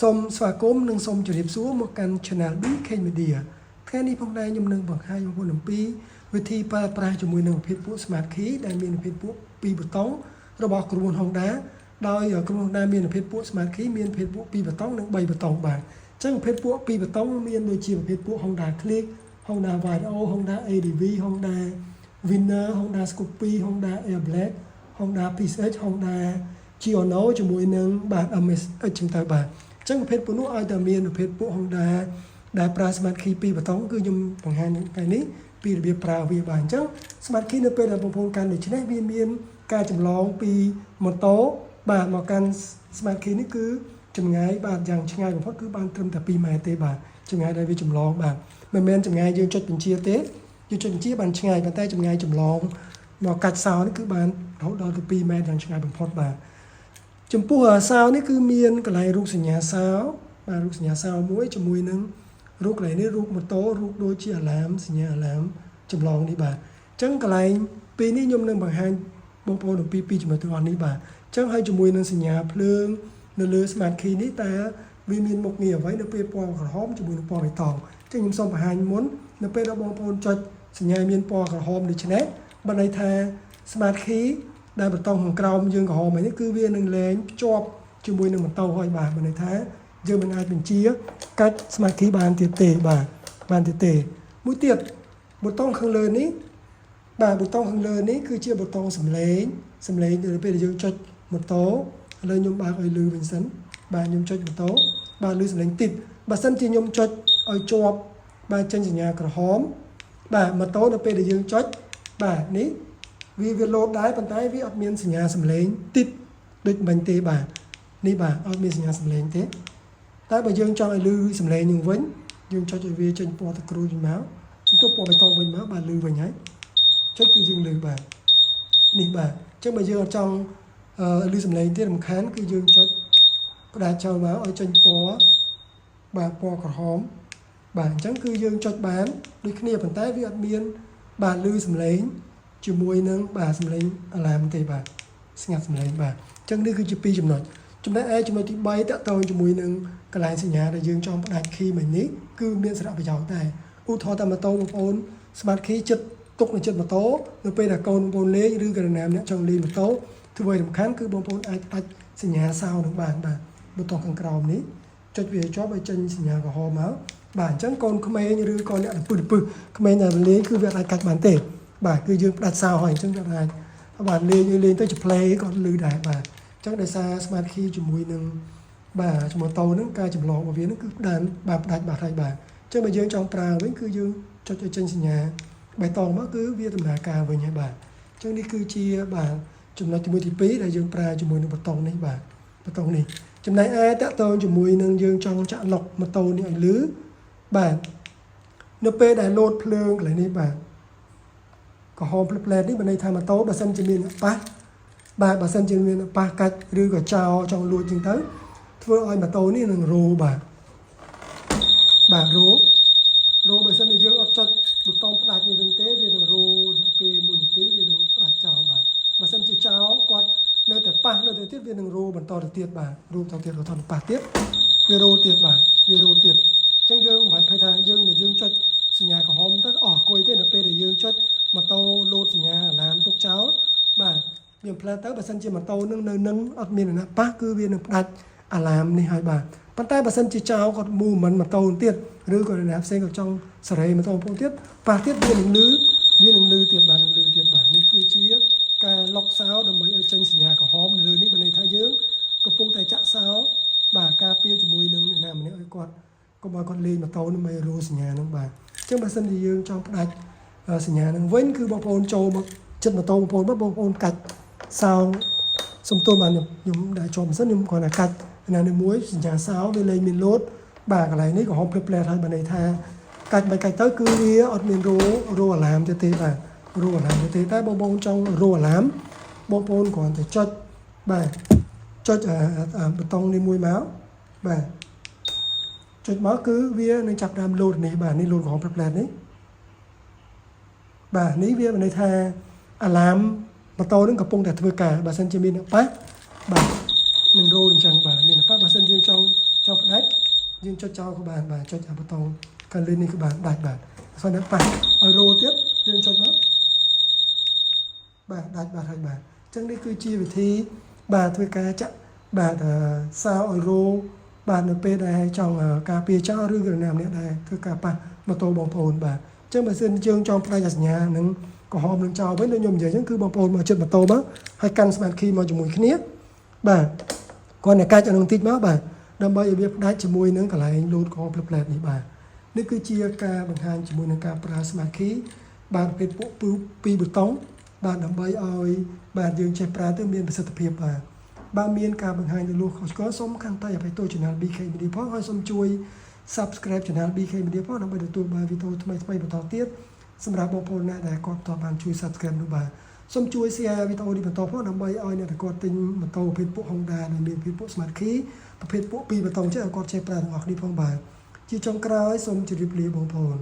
សូមស្វាគមន៍និងសូមជម្រាបសួរមកកាន់ Channel BK Media ថ្ងៃនេះផងដែរខ្ញុំនឹងបង្ហាញបងប្អូនអំពីវិធីប្រើប្រាស់ជាមួយនឹងប្រភេទពួក Smart Key ដែលមានប្រភេទពួក2ប៊ូតុងរបស់ក្រុមហ៊ុន Honda ដោយក្រុមហ៊ុន Honda មានប្រភេទពួក Smart Key មានប្រភេទពួក2ប៊ូតុងនិង3ប៊ូតុងបាទអញ្ចឹងប្រភេទពួក2ប៊ូតុងមានដូចជាប្រភេទពួក Honda Click Honda Vario Honda ADV Honda Winner Honda Scoopy Honda Air Black Honda PSH Honda Giorno ជាមួយនឹងបាទ MSX ចឹងទៅបាទចឹងប្រភេទពួកនោះឲ្យតែមានប្រភេទពួក Honda ដែលប្រើ Smart Key 2ប៊ូតុងគឺខ្ញុំបង្ហាញថ្ងៃនេះពីរបៀបប្រើវាបាទអញ្ចឹង Smart Key នៅពេលដែលបងប្អូនកាន់ដូច្នេះវាមានការចម្លងពីម៉ូតូបាទមកកាន់ Smart Key នេះគឺចម្ងាយបាទយ៉ាងឆ្ងាយបំផុតគឺបានត្រឹមតែ2ម៉ែត្រទេបាទចម្ងាយដែលវាចម្លងបាទមិនមែនចម្ងាយយើងចុចបញ្ជាទេយើងចុចបញ្ជាបានឆ្ងាយប៉ុន្តែចម្ងាយចម្លងមកកាច់សោនេះគឺបានរហូតដល់ទៅ2ម៉ែត្រយ៉ាងឆ្ងាយបំផុតបាទចំពោះសោនេះគឺមានកន្លែងរូបសញ្ញាសោបាទរូបសញ្ញាសោមួយជាមួយនឹងរូបកន្លែងនេះរូបម៉ូតូរូបដូចជាអាឡាមសញ្ញាអាឡាមចម្លងនេះបាទអញ្ចឹងកន្លែងពីរនេះខ្ញុំនឹងបង្ហាញបងប្អូនអំពីចំណុចទាំងអស់នេះបាទអញ្ចឹងហើយជាមួយនឹងសញ្ញាភ្លើងនៅលើ Smart Key នេះតើវាមានមុខងារអ្វីនៅពេលពណ៌ក្រហមជាមួយនឹងពណ៌បៃតងអញ្ចឹងខ្ញុំសូមបង្ហាញមុននៅពេលដែលបងប្អូនចុចសញ្ញាមានពណ៌ក្រហមដូច្នេះបានន័យថា Smart Key ដែលប៊ូតុងខាងក្រោមយើងក្រហមនេះគឺវានឹងលែងភ្ជាប់ជាមួយនឹងម៉ូតូហើយបាទបានន័យថាយើងមិនអាចបញ្ជាកាច់ Smart Key បានទៀតទេបាទបានទៀតទេមួយទៀតប៊ូតុងខាងលើនេះបាទប៊ូតុងខាងលើនេះគឺជាប៊ូតុងសំឡេងទៅពេលដែលយើងចុចម៉ូតូឥឡូវខ្ញុំបើកឲ្យលឺវិញសិនបាទខ្ញុំចុចម៉ូតូបាទលឺសំឡេងតិចបើសិនជាខ្ញុំចុចឲ្យជាប់បាទចេញសញ្ញាក្រហមបាទម៉ូតូនៅពេលដែលយើងចុចបាទនេះវាលោតដែរប៉ុន្តែវាអត់មានសញ្ញាសំឡេងតិចដូចមិញទេបាទនេះបាទអត់មានសញ្ញាសំឡេងទេតែបើយើងចង់ឲ្យលឺសំឡេងនឹងវិញយើងចុចឲ្យវាចេញពណ៌ទឹកគ្រូវិញមកសំទុះពណ៌បៃតងវិញមកបាទលឺវិញហើយចុចគឺយើងលឺបាទនេះបាទអញ្ចឹងបើយើងអត់ចង់លឺសំឡេងទៀតរំខានគឺយើងចុចផ្ដាច់ចោលមកឲ្យចេញពណ៌បាទពណ៌ក្រហមបាទអញ្ចឹងគឺយើងចុចបានដូចគ្នាប៉ុន្តែវាអត់មានបាទលឺសំឡេងជាមួយនឹងបាទសំឡេងអាឡាមទេបាទស្ងាត់សំឡេងបាទអញ្ចឹងនេះគឺជា2ចំណុចចំណុចចំណុចទី3តកតងជាមួយនឹងកន្លែងសញ្ញាដែលយើងចង់ផ្ដាច់ key មិញនេះគឺមានសារៈប្រយោជន៍ដែរឧទាហរណ៍តាមម៉ូតូបងប្អូន Smart Key ចិត្តទុកនៅចិត្តម៉ូតូនៅពេលដែលកូនបងប្អូនលេងឬក៏ណាម្នាក់ចង់លេងម៉ូតូធ្វើឲ្យរំខានគឺបងប្អូនអាចផ្ដាច់សញ្ញាសោនឹងបានបាទប៊ូតុងខាងក្រោមនេះចុចវាជាប់ឲ្យចេញសញ្ញាក្រហមមកបាទអញ្ចឹងកូនក្មេងឬក៏អ្នកពឹសក្មេងដែលលេងគឺវាអាចកាច់បានទេបាទគឺយើងផ្ដាច់សោហើយអញ្ចឹងវាអាចបាទលេងទៅជា play ក៏លឺដែរបាទអញ្ចឹងដោយសារ Smart Key ជាមួយនឹងបាទម៉ូតូហ្នឹងការចម្លងរបស់វាហ្នឹងគឺផ្ដាច់បាត់ហើយបាទអញ្ចឹងបើយើងចង់ប្រើវិញគឺយើងចុចឲ្យចេញសញ្ញាបៃតងមកគឺវាដំណើរការវិញហើយបាទអញ្ចឹងនេះគឺជាបាទចំណុចទី1ទី2ដែលយើងប្រើជាមួយនឹងប៊ូតុងនេះបាទប៊ូតុងនេះចំណែកឯតកតងជាមួយនឹងយើងចង់ចាក់ឡុកម៉ូតូនេះឲ្យលឺបាទនៅពេលដែលលោតភ្លើងកន្លែងនេះបាទក្រហមផ្លែតនេះបានន័យថាម៉ូតូបើសិនជាមានប៉ះបាទបើសិនជាមានប៉ះកាច់ឬក៏ចោលចង់លួចជាងទៅធ្វើឲ្យម៉ូតូនេះនឹងរោបាទរោបើសិនជាយើងអត់ចុចប៊ូតុងផ្ដាច់នេះវិញទេវានឹងរោរយៈពេល1នាទីវានឹងផ្ដាច់ចោលបាទបើសិនជាចោលគាត់នៅតែប៉ះនៅតែទៀតវានឹងរោបន្តទៅទៀតបាទរោបន្តទៀតគាត់ប៉ះទៀតវារោទៀតបាទវារោទៀតអញ្ចឹងយើងមិនបាច់ភ័យថាយើងចុចសញ្ញាក្រហមទៅអស់អង្គុយទេនៅពេលដែលយើងចុចម៉ូតូលោតសញ្ញាអាឡាមទុកចោលបាទវាផ្លែទៅបើសិនជាម៉ូតូនឹងអត់មានអ្នកប៉ះគឺវានឹងផ្ដាច់អាឡាមនេះហើយបាទប៉ុន្តែបើសិនជាចោលគាត់មូមិនម៉ូតូទៀតឬក៏អ្នកផ្សេងក៏ចង់សេរីម៉ូតូផងទៀតប៉ះទៀតវានឹងលឺទៀតបាទនឹងលឺទៀតបាទនេះគឺជាការឡុកសោដើម្បីឲ្យចេញសញ្ញាក្រហមនៅលើនេះបានន័យថាយើងកំពុងតែចាក់សោបាទការពារជាមួយនឹងអ្នកណាម្នាក់ឲ្យគាត់កុំឲ្យគាត់លេងម៉ូតូនឹងមិនរោសញ្ញានឹងបាទអញ្ចឹងបើសិនជាយើងចង់ផ្ដាច់សញ្ញានឹងវិញគឺបងប្អូនចូលមកចិត្តម៉ូតូបងប្អូនកាច់សោសំទោសបាទខ្ញុំដែលចូលមិនសិនខ្ញុំគ្រាន់តែកាច់ណាមួយសញ្ញាសោវាលែងមានលោតបាទកន្លែងនេះក្រហមផ្លែតហើយបានន័យថាកាច់ទៅគឺវាអត់មានរោអាឡាមទេបាទរោអាឡាមទេតែបងប្អូនចង់រោអាឡាមបងប្អូនគ្រាន់តែចុចបាទចុចប៊ូតុងនេះមួយមកបាទចុចមកគឺវានឹងចាប់ដើមលោតនេះបាទនេះលោតក្រហមផ្លែតនេះបាទនេះវាមានន័យថាអាឡាមម៉ូតូនឹងកំពុងតែធ្វើការបើសិនជាមានប៉ះបាទនឹងរោអញ្ចឹងបាទមានប៉ះបើសិនយើងចង់ផ្ដាច់ យើងចុចចោលក៏បានចុចអាប៊ូតុងកាលីនេះក៏បានដាច់បាទស្នើប៉ះឲ្យរោទៀតយើងចុចមកបាទដាច់បាទហើយបាទអញ្ចឹងនេះគឺជាវិធីបាទធ្វើការចាក់បាទសាវឲ្យរោបាទនៅពេលដែលចង់ការពារចោលឬក៏ណាម្នាក់ដែលធ្វើការប៉ះម៉ូតូបងប្អូនបាទអញ្ចឹងបើសិនយើងចង់ផ្ដាច់សញ្ញានឹងក្រហមនឹងចោលវិញដូចខ្ញុំនិយាយអញ្ចឹងគឺបងប្អូនមកជិតម៉ូតូមកហើយកាន់ smart key មកជាមួយគ្នាបាទគាត់តែកាច់ឲ្យនឹងតិចមកបាទដើម្បីឲ្យវាផ្ដាច់ជាមួយនឹងកន្លែង load ក្រហមផ្លែតនេះបាទនេះគឺជាការបង្ហាញជាមួយនឹងការប្រើ smart key បាទប្រភេទពួកពីរប៊ូតុងបាទដើម្បីឲ្យបាទយើងចេះប្រើទៅមានប្រសិទ្ធភាពបាទមានការបង្ហាញទៅលោកខុសឆ្គងសូមខន្តីអភ័យទោស Channel BK Media ផងហើយសូមជួយ Subscribe Channel BK Media ផងដើម្បីទទួលបានវីដេអូថ្មីៗបន្តទៀតសម្រាប់បងប្អូនអ្នកដែលគាត់តបានជួយ Subscribe នោះបាទសូមជួយ Share វីដេអូនេះបន្តផងដើម្បីឲ្យអ្នកដែលគាត់ទិញម៉ូតូប្រភេទពួក Honda ដែលមានប្រភេទពួក Smart Key ប្រភេទពួកពីរប៊ូតុងចេះឲ្យគាត់ចេះប្រើទាំងអស់គ្នាផងបាទជាចុងក្រោយសូមជម្រាបលាបងប្អូន